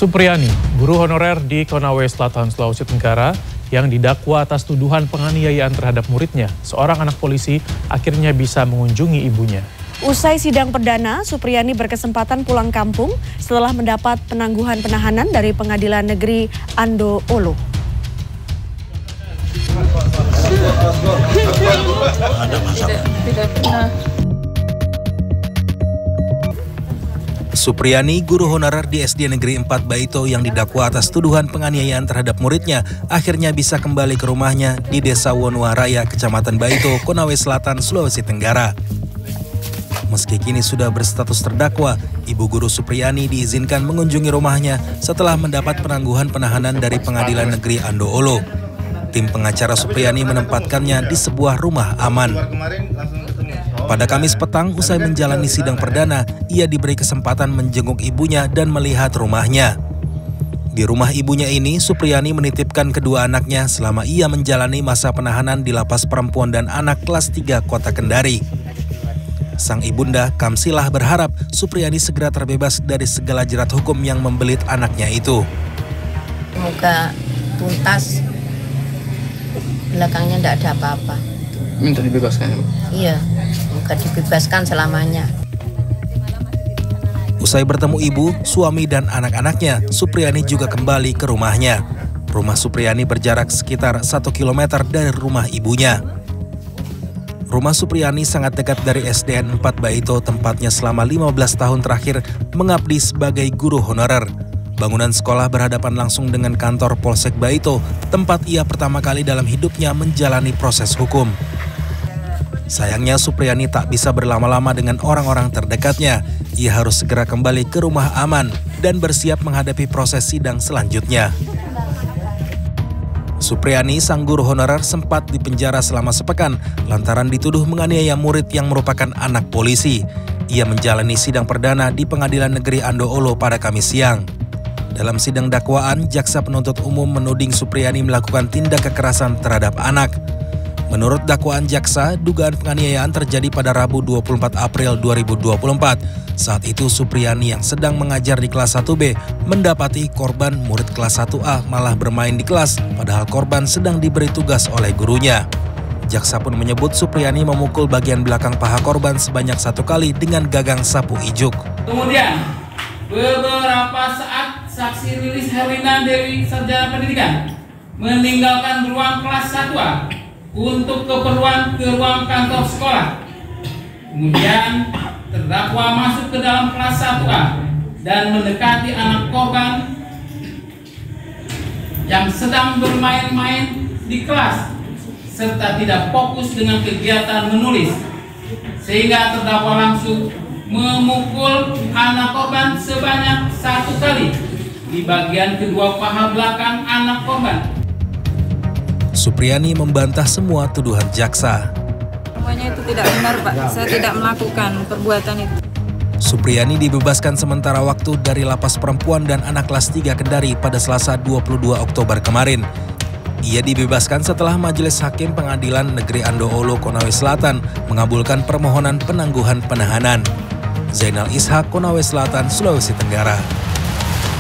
Supriyani, guru honorer di Konawe Selatan, Sulawesi Tenggara, yang didakwa atas tuduhan penganiayaan terhadap muridnya, seorang anak polisi, akhirnya bisa mengunjungi ibunya. Usai sidang perdana, Supriyani berkesempatan pulang kampung setelah mendapat penangguhan penahanan dari Pengadilan Negeri Ando Olo. Ada masalah. Tidak pernah. Supriyani, guru honorer di SD Negeri 4 Baito yang didakwa atas tuduhan penganiayaan terhadap muridnya, akhirnya bisa kembali ke rumahnya di Desa Wonoaraya, Kecamatan Baito, Konawe Selatan, Sulawesi Tenggara. Meski kini sudah berstatus terdakwa, ibu guru Supriyani diizinkan mengunjungi rumahnya setelah mendapat penangguhan penahanan dari Pengadilan Negeri Ando Olo. Tim pengacara Supriyani menempatkannya di sebuah rumah aman. Pada Kamis petang, usai menjalani sidang perdana, ia diberi kesempatan menjenguk ibunya dan melihat rumahnya. Di rumah ibunya ini, Supriyani menitipkan kedua anaknya selama ia menjalani masa penahanan di Lapas Perempuan dan Anak kelas 3 Kota Kendari. Sang ibunda, Kamsilah, berharap Supriyani segera terbebas dari segala jerat hukum yang membelit anaknya itu. Semoga tuntas, belakangnya tidak ada apa-apa. Minta dibebaskan? Iya, semoga dibebaskan selamanya. Usai bertemu ibu, suami, dan anak-anaknya, Supriyani juga kembali ke rumahnya. Rumah Supriyani berjarak sekitar 1 km dari rumah ibunya. Rumah Supriyani sangat dekat dari SDN 4 Baito, tempatnya selama 15 tahun terakhir mengabdi sebagai guru honorer. Bangunan sekolah berhadapan langsung dengan kantor Polsek Baito, tempat ia pertama kali dalam hidupnya menjalani proses hukum. Sayangnya Supriyani tak bisa berlama-lama dengan orang-orang terdekatnya. Ia harus segera kembali ke rumah aman dan bersiap menghadapi proses sidang selanjutnya. Supriyani, sang guru honorer, sempat dipenjara selama sepekan lantaran dituduh menganiaya murid yang merupakan anak polisi. Ia menjalani sidang perdana di Pengadilan Negeri Ando Olo pada Kamis siang. Dalam sidang dakwaan, jaksa penuntut umum menuding Supriyani melakukan tindak kekerasan terhadap anak. Menurut dakwaan jaksa, dugaan penganiayaan terjadi pada Rabu 24 April 2024. Saat itu Supriyani yang sedang mengajar di kelas 1B mendapati korban murid kelas 1A malah bermain di kelas, padahal korban sedang diberi tugas oleh gurunya. Jaksa pun menyebut Supriyani memukul bagian belakang paha korban sebanyak 1 kali dengan gagang sapu ijuk. Kemudian, beberapa saat saksi Lilis Herlina Dewi Sarjana Pendidikan meninggalkan ruang kelas 1A untuk keperluan ke ruang kantor sekolah. Kemudian terdakwa masuk ke dalam kelas 1A dan mendekati anak korban yang sedang bermain-main di kelas serta tidak fokus dengan kegiatan menulis, sehingga terdakwa langsung memukul anak korban sebanyak 1 kali di bagian kedua paha belakang anak korban. Supriyani membantah semua tuduhan jaksa. Semuanya itu tidak benar, Pak. Saya tidak melakukan perbuatan itu. Supriyani dibebaskan sementara waktu dari Lapas Perempuan dan Anak kelas 3 Kendari pada Selasa 22 Oktober kemarin. Ia dibebaskan setelah Majelis Hakim Pengadilan Negeri Ando Olo, Konawe Selatan mengabulkan permohonan penangguhan penahanan. Zainal Ishak, Konawe Selatan, Sulawesi Tenggara.